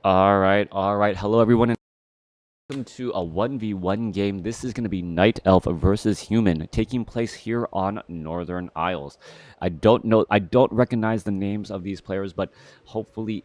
All right, all right. Hello, everyone, and welcome to a 1v1 game. This is going to be Night Elf versus Human, taking place here on Northern Isles. I don't recognize the names of these players, but hopefully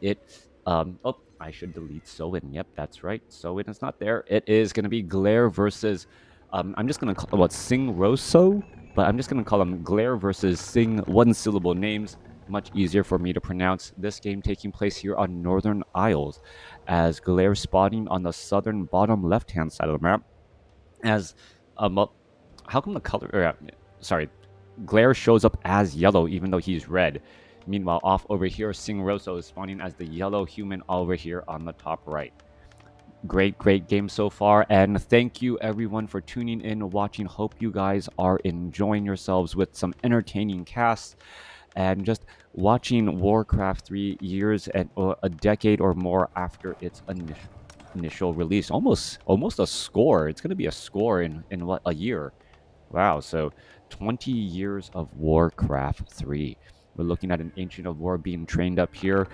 oh, I should delete Soin. Yep, that's right. Soin is not there. It is going to be Glare versus, I'm just going to call it Singroso, but I'm just going to call them Glare versus Sing, one syllable names. Much easier for me to pronounce. This game taking place here on Northern Isles as glare spotting on the southern bottom left-hand side of the map. As well, how come the color? Sorry, glare shows up as yellow even though he's red. Meanwhile, off over here, Singroso is spawning as the yellow human over here on the top right. Great game so far, and thank you everyone for tuning in, watching. Hope you guys are enjoying yourselves with some entertaining casts and just watching Warcraft 3 years and a decade or more after its initial release. Almost a score. It's going to be a score in what, a year. Wow, so 20 years of Warcraft 3. We're looking at an Ancient of War being trained up here.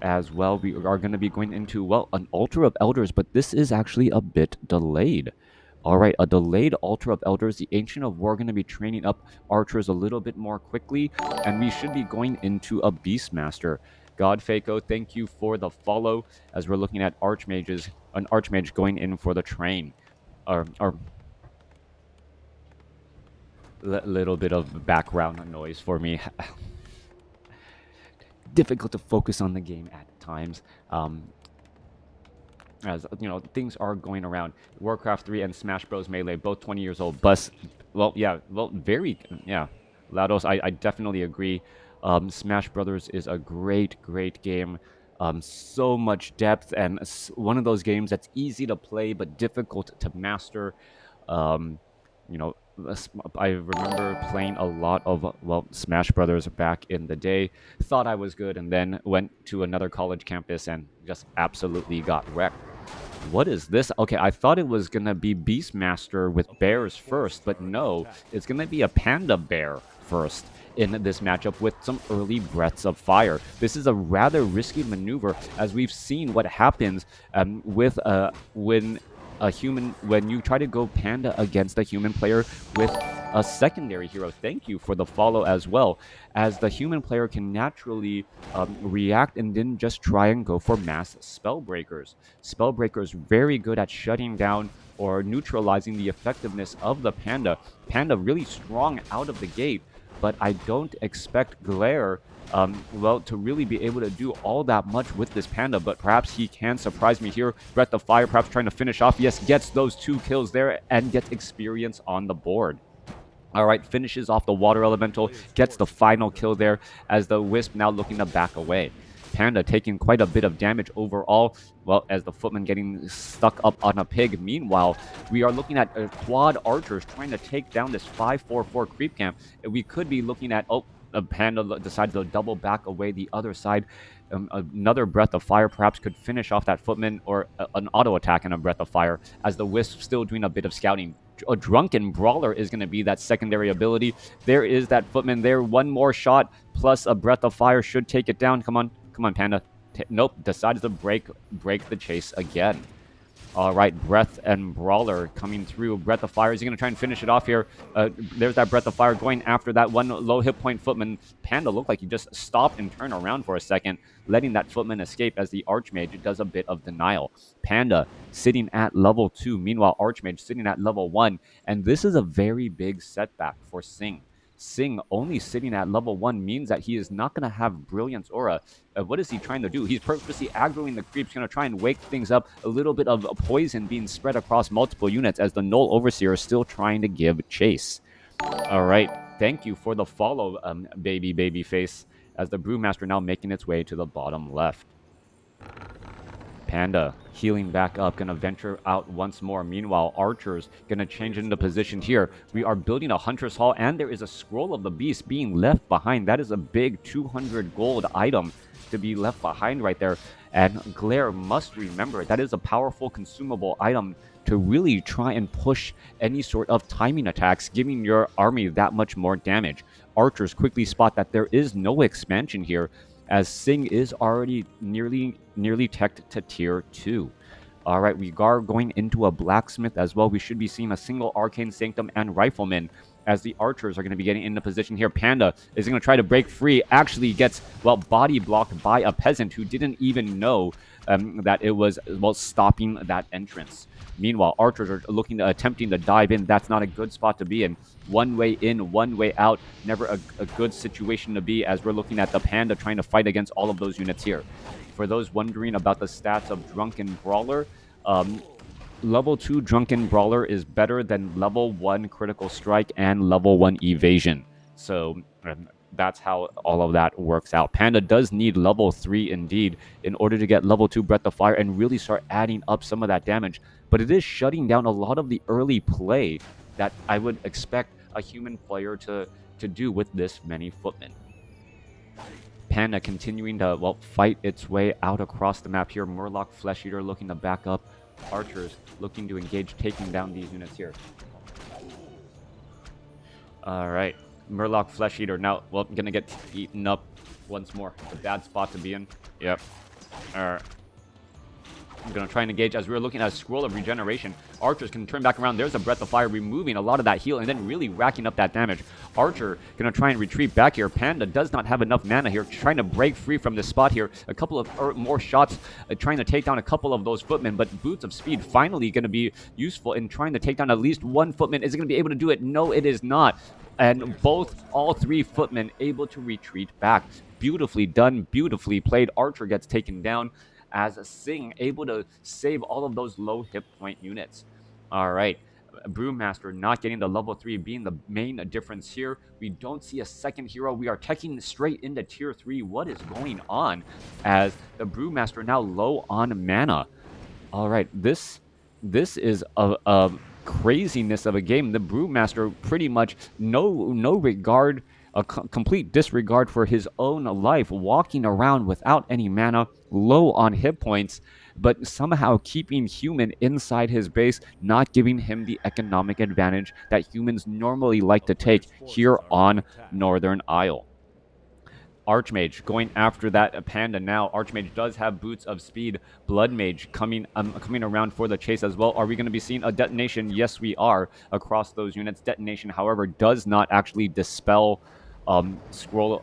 As well, we are going to be going into, well, an Altar of Elders, but this is actually a bit delayed. All right, a delayed Altar of Elders. The Ancient of War going to be training up archers a little bit more quickly, and we should be going into a Beastmaster. Godfaco, thank you for the follow, as we're looking at Archmages, an Archmage going in for the train. Or little bit of background noise for me. Difficult to focus on the game at times. As you know, things are going around. Warcraft 3 and Smash Bros. Melee, both 20 years old. But, well, yeah, yeah. Lados, I definitely agree. Smash Brothers is a great game. So much depth, and one of those games that's easy to play but difficult to master. You know, I remember playing a lot of, well, Smash Brothers back in the day. Thought I was good, and then went to another college campus and just absolutely got wrecked. What is this? Okay, I thought it was gonna be Beastmaster with bears first, but no, it's gonna be a panda bear first in this matchup with some early breaths of fire. This is a rather risky maneuver, as we've seen what happens with when you try to go panda against a human player with a secondary hero. Thank you for the follow as well, as the human player can naturally react and then just try and go for mass spellbreakers. Spellbreakers very good at shutting down or neutralizing the effectiveness of the panda. Panda really strong out of the gate, but I don't expect Glare well, to really be able to do all that much with this panda, but perhaps he can surprise me here. Breath of Fire perhaps trying to finish off. Yes, gets those 2 kills there and gets experience on the board. All right, finishes off the Water Elemental, gets the final kill there as the Wisp now looking to back away. Panda taking quite a bit of damage overall, well, as the Footman getting stuck up on a pig. Meanwhile, we are looking at quad archers trying to take down this 5-4-4 creep camp. We could be looking at, oh, a Panda decides to double back away the other side. Another Breath of Fire perhaps could finish off that Footman, or an auto attack and a Breath of Fire, as the Wisp still doing a bit of scouting. A Drunken Brawler is going to be that secondary ability. There is that Footman there. One more shot plus a Breath of Fire should take it down. Come on, Panda. Nope, decides to break the chase again. All right, Breath and Brawler coming through. Breath of Fire, is he going to try and finish it off here? There's that Breath of Fire going after that one low hit point Footman. Panda looked like he just stopped and turned around for a second, letting that Footman escape as the Archmage does a bit of denial. Panda sitting at level 2, meanwhile Archmage sitting at level 1, and this is a very big setback for Sing. Sing only sitting at level 1 means that he is not going to have Brilliance Aura. What is he trying to do? He's purposely aggroing the creeps, going to try and wake things up. A little bit of poison being spread across multiple units as the Null Overseer is still trying to give chase. All right, thank you for the follow, baby face, as the Brewmaster now making its way to the bottom left. Panda healing back up, gonna venture out once more. Meanwhile, archers gonna change into position here. We are building a Hunter's Hall, and there is a Scroll of the Beast being left behind. That is a big 200 gold item to be left behind right there. And Glare must remember that is a powerful consumable item to really try and push any sort of timing attacks, giving your army that much more damage. Archers quickly spot that there is no expansion here, as Sing is already nearly teched to tier 2. All right, we are going into a blacksmith as well. We should be seeing a single arcane sanctum and rifleman as the archers are going to be getting into position here. Panda is going to try to break free. Actually gets, well, body blocked by a peasant who didn't even know that it was, well, stopping that entrance. Meanwhile, archers are attempting to dive in. That's not a good spot to be in. One way in, one way out. Never a good situation to be, as we're looking at the Panda trying to fight against all of those units here. For those wondering about the stats of Drunken Brawler, level 2 Drunken Brawler is better than level 1 Critical Strike and level 1 Evasion. So that's how all of that works out. Panda does need level 3 indeed in order to get level 2 Breath of Fire and really start adding up some of that damage. But it is shutting down a lot of the early play that I would expect a human player to do with this many footmen. Panda continuing to, well, fight its way out across the map here. Murloc Flesh Eater looking to back up. Archers looking to engage, taking down these units here. All right. Murloc Flesh Eater now, well, gonna get eaten up once more. A bad spot to be in. Yep. All right. I'm going to try and engage as we're looking at a Scroll of Regeneration. Archers can turn back around. There's a Breath of Fire, removing a lot of that heal and then really racking up that damage. Archer going to try and retreat back here. Panda does not have enough mana here, trying to break free from this spot here. A couple of more shots, trying to take down a couple of those footmen, but Boots of Speed finally going to be useful in trying to take down at least one footman. Is it going to be able to do it? No, it is not. And all three footmen able to retreat back. Beautifully done, beautifully played. Archer gets taken down, as Sing able to save all of those low hit point units. All right. Brewmaster not getting the level 3 being the main difference here. We don't see a second hero. We are teching straight into tier 3. What is going on? As the Brewmaster now low on mana. All right. This is a craziness of a game. The Brewmaster pretty much no regard, a complete disregard for his own life, walking around without any mana, low on hit points, but somehow keeping human inside his base, not giving him the economic advantage that humans normally like to take here on Northern Isle. Archmage going after that Panda now. Archmage does have Boots of Speed. Blood Mage coming around for the chase as well. Are we going to be seeing a detonation? Yes, we are, across those units. Detonation, however, does not actually dispel Scroll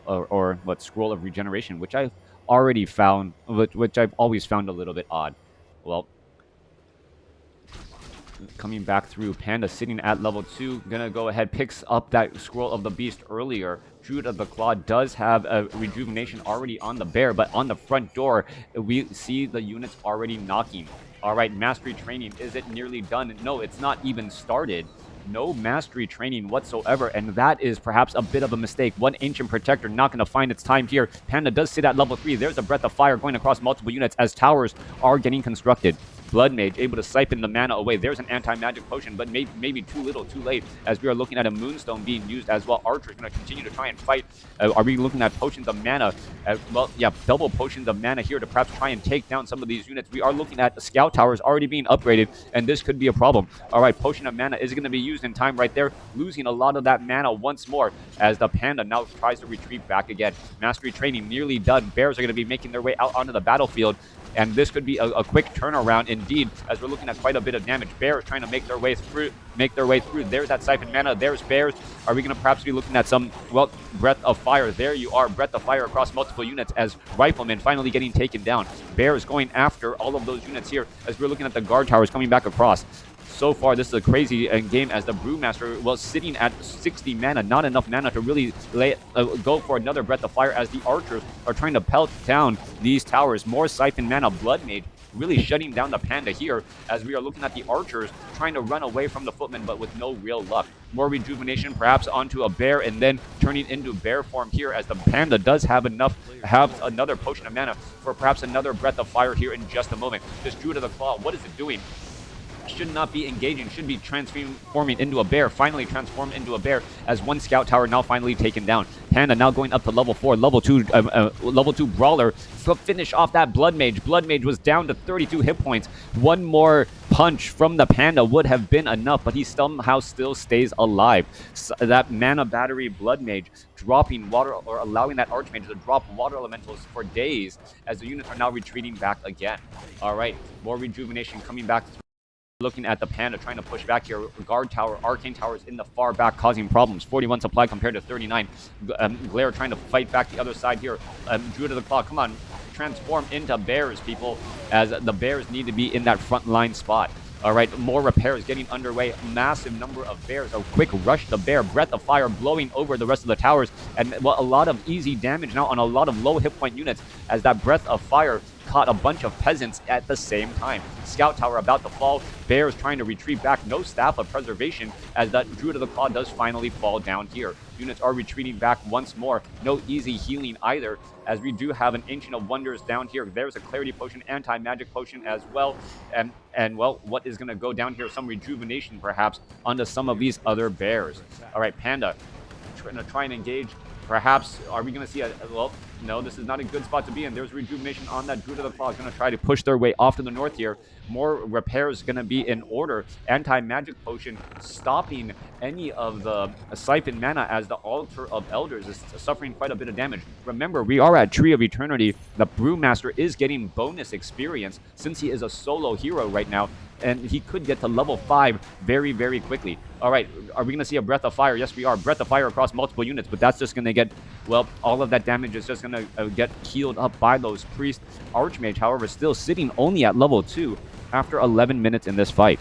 Scroll of Regeneration, which I've already found, which I've always found a little bit odd. Well, coming back through, Panda sitting at level 2, gonna go ahead, picks up that Scroll of the Beast earlier. Druid of the Claw does have a rejuvenation already on the bear, but on the front door, we see the units already knocking. All right, Mastery Training, is it nearly done? No, it's not even started. No Mastery Training whatsoever, and that is perhaps a bit of a mistake. One Ancient Protector not going to find its time here. Panda does sit at level 3. There's a Breath of Fire going across multiple units as towers are getting constructed. Blood Mage able to siphon the mana away. There's an anti-magic potion, but maybe too little, too late, as we are looking at a Moonstone being used as well. Archer is going to continue to try and fight. Are we looking at potions of mana? Well, yeah, double potions of mana here to perhaps try and take down some of these units. We are looking at the Scout Towers already being upgraded, and this could be a problem. All right, Potion of Mana is going to be used in time right there, losing a lot of that mana once more as the Panda now tries to retreat back again. Mastery Training nearly done. Bears are going to be making their way out onto the battlefield, and this could be a quick turnaround indeed, as we're looking at quite a bit of damage. Bears trying to make their way through. There's that siphon mana. There's Bears. Are we going to perhaps be looking at some, well, Breath of Fire? There you are, Breath of Fire across multiple units as Rifleman finally getting taken down. Bears going after all of those units here as we're looking at the guard towers coming back across. So far, this is a crazy game as the Brewmaster was sitting at 60 mana, not enough mana to really go for another Breath of Fire, as the archers are trying to pelt down these towers. More siphon mana. Blood Mage really shutting down the Panda here, as we are looking at the archers trying to run away from the footmen, but with no real luck. More rejuvenation, perhaps onto a bear, and then turning into bear form here, as the Panda does have another potion of mana for perhaps another Breath of Fire here in just a moment. This Druid of the Claw, what is it doing? Should not be engaging, should be transforming into a bear, finally transformed into a bear, as one Scout Tower now finally taken down. Panda now going up to level 4, level 2 Brawler to finish off that Blood Mage. Blood Mage was down to 32 hit points. One more punch from the Panda would have been enough, but he somehow still stays alive. So that Mana Battery Blood Mage dropping water, or allowing that Archmage to drop water elementals for days, as the units are now retreating back again. All right, more rejuvenation coming back. Looking at the Panda, trying to push back here. Guard Tower, Arcane Towers in the far back, causing problems. 41 supply compared to 39. Glare trying to fight back the other side here. Druid of the Claw, come on, transform into bears, people, as the bears need to be in that front line spot. All right, more repairs getting underway. Massive number of bears. A quick rush to bear. Breath of Fire blowing over the rest of the towers. And well, a lot of easy damage now on a lot of low hit point units, as that Breath of Fire caught a bunch of peasants at the same time. Scout Tower about to fall. Bears trying to retreat back. No Staff of Preservation, as that Druid of the Claw does finally fall down here. Units are retreating back once more. No easy healing either, as we do have an Ancient of Wonders down here. There's a Clarity Potion, Anti-Magic Potion as well. And well, what is going to go down here? Some rejuvenation, perhaps, onto some of these other bears. All right, Panda, trying to try and engage. Perhaps, are we going to see a... Well, no, this is not a good spot to be in. There's rejuvenation on that. Druid of the Claw is going to try to push their way off to the north here. More repairs going to be in order. Anti-Magic Potion stopping any of the Siphon Mana, as the Altar of Elders is suffering quite a bit of damage. Remember, we are at Tree of Eternity. The Brewmaster is getting bonus experience since he is a solo hero right now, and he could get to level 5 very, very quickly. All right, are we going to see a Breath of Fire? Yes, we are. Breath of Fire across multiple units, but that's just going to get, well, all of that damage is just going to get healed up by those priests. Archmage, however, still sitting only at level 2 after 11 minutes in this fight.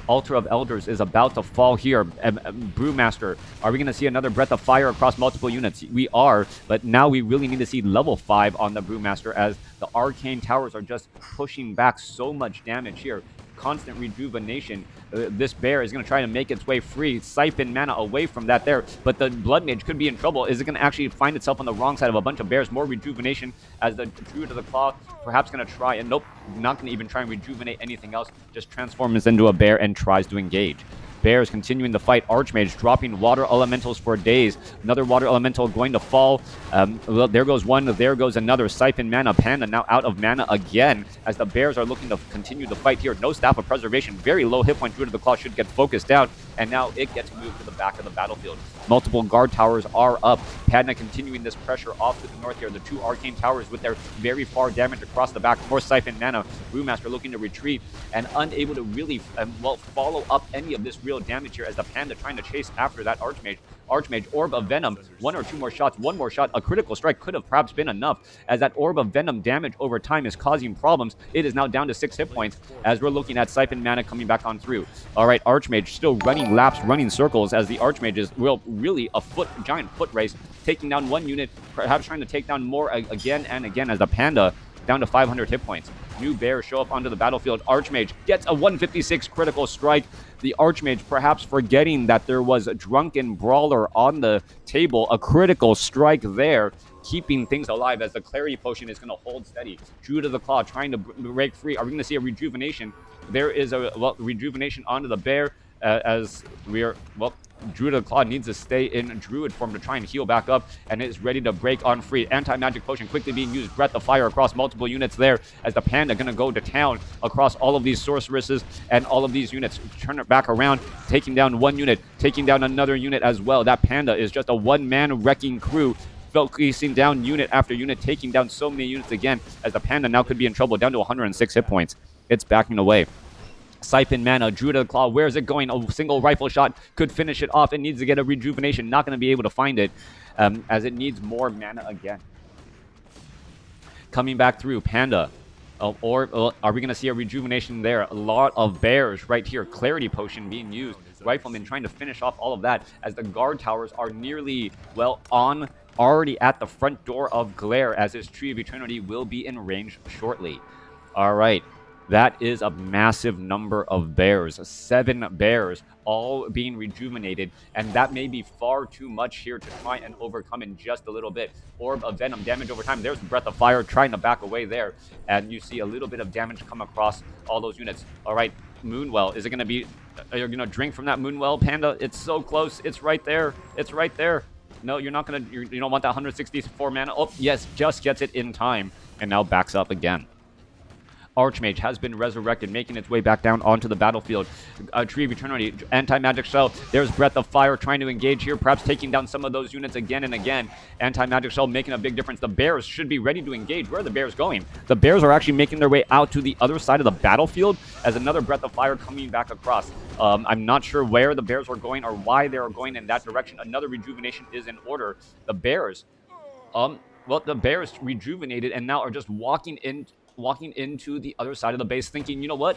Altar of Elders is about to fall here. Brewmaster, are we going to see another Breath of Fire across multiple units? We are, but now we really need to see level 5 on the Brewmaster, as the Arcane Towers are just pushing back so much damage here. Constant rejuvenation. This bear is going to try to make its way free, siphon mana away from that there, but the Blood Mage could be in trouble. Is it going to actually find itself on the wrong side of a bunch of bears? More rejuvenation, as the Druid of the Claw perhaps going to try, and nope, not going to even try and rejuvenate anything else, just transforms into a bear and tries to engage. Bears continuing the fight. Archmage dropping water elementals for days. Another water elemental going to fall. Well, there goes one. There goes another. Siphon Mana. Panda now out of mana again, as the bears are looking to continue the fight here. No Staff of Preservation. Very low hit point. Druid of the Claw should get focused down, and now it gets moved to the back of the battlefield. Multiple guard towers are up. Panda continuing this pressure off to the north here. The 2 Arcane Towers with their very far damage across the back. More Siphon Mana. Brewmaster looking to retreat and unable to really, well, follow up any of this real damage here, as the Panda trying to chase after that Archmage. Archmage, Orb of Venom, 1 or 2 more shots, 1 more shot, a critical strike could have perhaps been enough, as that Orb of Venom damage over time is causing problems. It is now down to 6 hit points, as we're looking at Siphon Mana coming back on through. All right, Archmage still running laps, running circles, as the Archmage is, well, really a giant foot race, taking down 1 unit, perhaps trying to take down more again and again, as the Panda down to 500 hit points. New bears show up onto the battlefield. Archmage gets a 156 critical strike. The Archmage perhaps forgetting that there was a Drunken Brawler on the table. A critical strike there, keeping things alive, as the Clarity Potion is going to hold steady. Druid of the Claw trying to break free. Are we going to see a rejuvenation? There is a, well, rejuvenation onto the bear, as we are, well, Druid of the Claw needs to stay in Druid form to try and heal back up, and is ready to break on free. Anti-Magic Potion quickly being used. Breath of Fire across multiple units there, as the Panda going to go to town across all of these sorceresses and all of these units. Turn it back around, taking down 1 unit, taking down another unit as well. That Panda is just a one-man wrecking crew, focusing down unit after unit, taking down so many units again, as the Panda now could be in trouble, down to 106 hit points. It's backing away. Siphon Mana, Druid of the Claw, where is it going? A single rifle shot could finish it off. It needs to get a rejuvenation. Not going to be able to find it, as it needs more mana again. Coming back through, Panda. Or are we going to see a rejuvenation there? A lot of bears right here. Clarity Potion being used. Rifleman trying to finish off all of that, as the guard towers are nearly, well, already at the front door of Glare, as his Tree of Eternity will be in range shortly. All right. That is a massive number of bears. 7 bears, all being rejuvenated, and that may be far too much here to try and overcome in just a little bit. Orb of Venom, damage over time. There's Breath of Fire trying to back away there, and you see a little bit of damage come across all those units. All right, Moonwell, is it going to be... Are you going to drink from that Moonwell, Panda? It's so close. It's right there. It's right there. No, you're not going to... You don't want that 164 mana. Oh, yes, just gets it in time, and now backs up again. Archmage has been resurrected, making its way back down onto the battlefield. Tree of Eternity, Anti-Magic Shell. There's Breath of Fire trying to engage here, perhaps taking down some of those units again and again. Anti-Magic Shell making a big difference. The Bears should be ready to engage. Where are the Bears going? The Bears are actually making their way out to the other side of the battlefield as another Breath of Fire coming back across. I'm not sure where the Bears are going or why they are going in that direction. Another rejuvenation is in order. The Bears, well, the Bears rejuvenated and now are just walking into the other side of the base, thinking, you know what?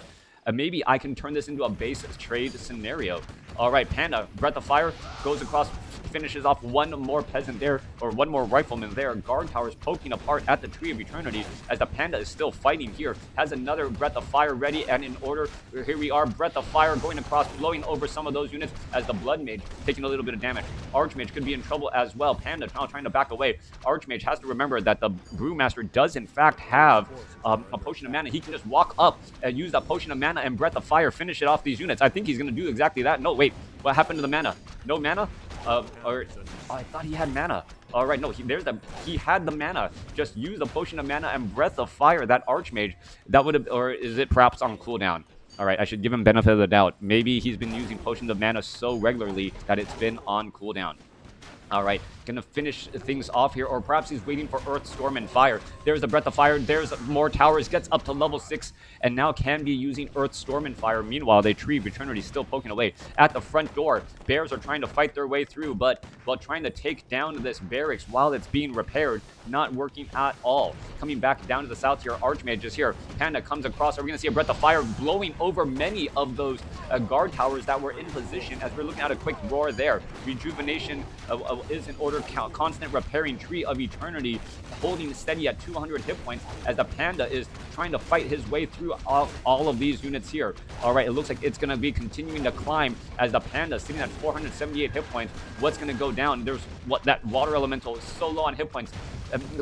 Maybe I can turn this into a base trade scenario. All right, Panda, Breath of Fire goes across, finishes off one more peasant there, or one more rifleman there. Guard towers poking apart at the Tree of Eternity as the Panda is still fighting here. Has another Breath of Fire ready and in order. Here we are, Breath of Fire going across, blowing over some of those units as the Blood Mage taking a little bit of damage. Archmage could be in trouble as well. Panda now trying to back away. Archmage has to remember that the Brewmaster does in fact have a Potion of Mana. He can just walk up and use that Potion of Mana and Breath of Fire, finish it off these units. I think he's going to do exactly that. No, wait. What happened to the mana? No mana? Oh, I thought he had mana. All right, no, he had the mana. Just use the Potion of Mana and Breath of Fire, that Archmage. That would have, or is it perhaps on cooldown? All right, I should give him benefit of the doubt. Maybe he's been using Potions of Mana so regularly that it's been on cooldown. All right, gonna finish things off here, or perhaps he's waiting for Earth, Storm, and Fire. There's the Breath of Fire, there's more towers, gets up to level 6, and now can be using Earth, Storm, and Fire. Meanwhile, the Tree of Eternity still poking away. At the front door, Bears are trying to fight their way through, but while trying to take down this barracks while it's being repaired, not working at all. Coming back down to the south here, Archmage is here. Panda comes across. Are we gonna see a Breath of Fire blowing over many of those guard towers that were in position as we're looking at a quick roar there. Rejuvenation is in order. Constant repairing Tree of Eternity holding steady at 200 hit points as the Panda is trying to fight his way through all of these units here. All right, it looks like it's going to be continuing to climb as the Panda sitting at 478 hit points. What's going to go down? There's that Water Elemental is so low on hit points.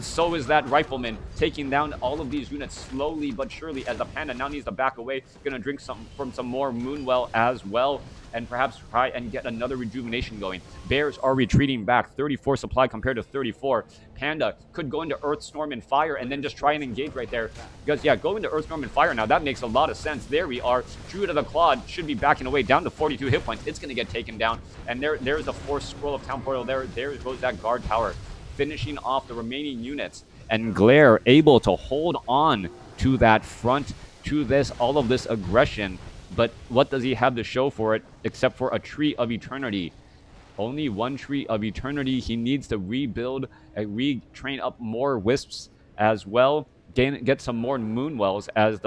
So is that Rifleman taking down all of these units slowly but surely as the Panda now needs to back away. Going to drink from some more Moonwell as well, and perhaps try and get another rejuvenation going. Bears are retreating back, 34 supply compared to 34. Panda could go into Earth, Storm, and Fire and then just try and engage right there. Because, yeah, go into Earth, Storm, and Fire now. That makes a lot of sense. There we are. Druid of the Claw should be backing away down to 42 hit points. It's going to get taken down. And there's the Force Scroll of Town Portal there. There goes that guard tower, finishing off the remaining units. And Glare able to hold on to that front, to all of this aggression. But what does he have to show for it except for a Tree of Eternity? Only one Tree of Eternity. He needs to rebuild and retrain up more Wisps as well. Get some more Moonwells as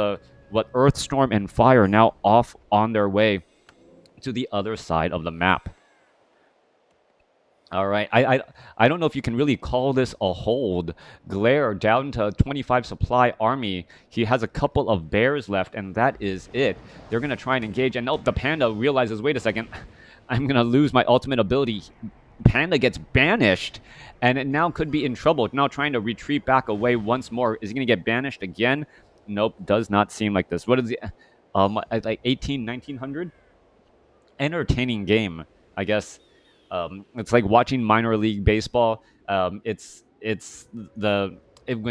Earth, Storm, and Fire now off on their way to the other side of the map. All right, I don't know if you can really call this a hold. Glare down to 25 supply army. He has a couple of bears left, and that is it. They're going to try and engage, and the Panda realizes, wait a second, I'm going to lose my ultimate ability. Panda gets banished, and it now could be in trouble. Now trying to retreat back away once more. Is he going to get banished again? Nope, does not seem like this. What is he? Like 1900? Entertaining game, I guess. It's like watching minor league baseball. When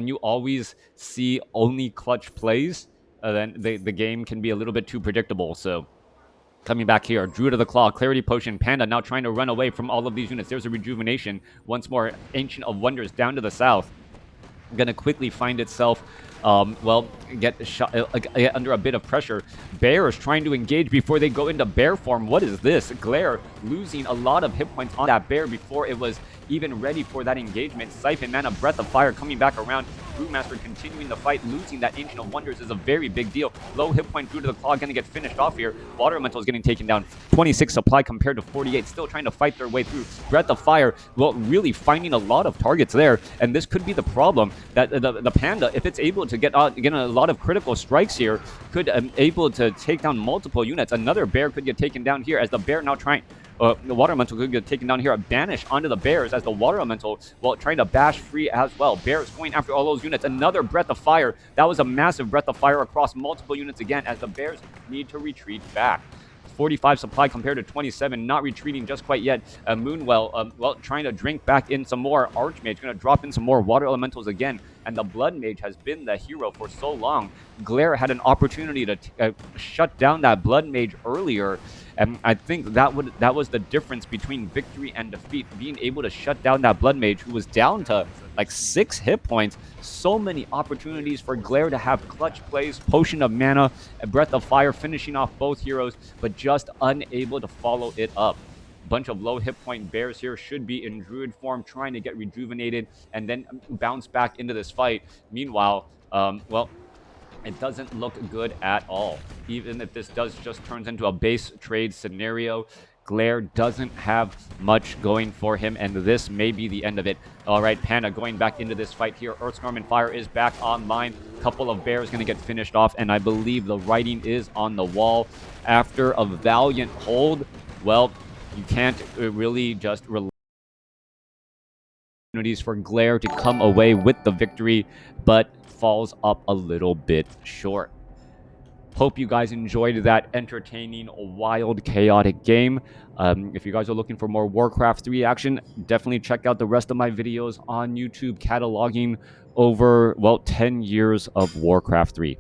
you always see only clutch plays, then the game can be a little bit too predictable. So coming back here, Druid of the Claw, Clarity Potion, Panda now trying to run away from all of these units. There's a rejuvenation once more. Ancient of Wonders down to the south. Going to quickly find itself, get shot under a bit of pressure. Bears trying to engage before they go into bear form. What is this? Glare losing a lot of hit points on that bear before it was even ready for that engagement. Siphon Mana, Breath of Fire coming back around. Brewmaster continuing the fight. Losing that Ancient of Wonders is a very big deal. Low hit point Druid of the Claw going to get finished off here. Water Elemental is getting taken down. 26 supply compared to 48. Still trying to fight their way through. Breath of Fire, really finding a lot of targets there. And this could be the problem, that the Panda, if it's able to get a lot of critical strikes here, could able to take down multiple units. Another bear could get taken down here as the bear now trying... the Water Elemental could get taken down here. Banish onto the Bears as the Water Elemental, trying to bash free as well. Bears going after all those units. Another Breath of Fire. That was a massive Breath of Fire across multiple units again as the Bears need to retreat back. 45 supply compared to 27, not retreating just quite yet. Moonwell, well, trying to drink back in some more. Archmage going to drop in some more water elementals again, and the Blood Mage has been the hero for so long. Glare had an opportunity to shut down that Blood Mage earlier, and I think that was the difference between victory and defeat. Being able to shut down that Blood Mage who was down to like 6 hit points. So many opportunities for Glare to have clutch plays, Potion of Mana, and Breath of Fire, finishing off both heroes, but just unable to follow it up. Bunch of low hit point bears here should be in druid form, trying to get rejuvenated and then bounce back into this fight. Meanwhile, well, it doesn't look good at all. Even if this does just turns into a base trade scenario, Glare doesn't have much going for him, and this may be the end of it. All right, Panda going back into this fight here. Earthstorm and Fire is back online. Couple of bears going to get finished off, and I believe the writing is on the wall. After a valiant hold, well, you can't really just rely opportunities for Glare to come away with the victory, but falls up a little bit short. Hope you guys enjoyed that entertaining, wild, chaotic game. If you guys are looking for more WarCraft 3 action, definitely check out the rest of my videos on YouTube cataloging over, well, 10 years of WarCraft 3.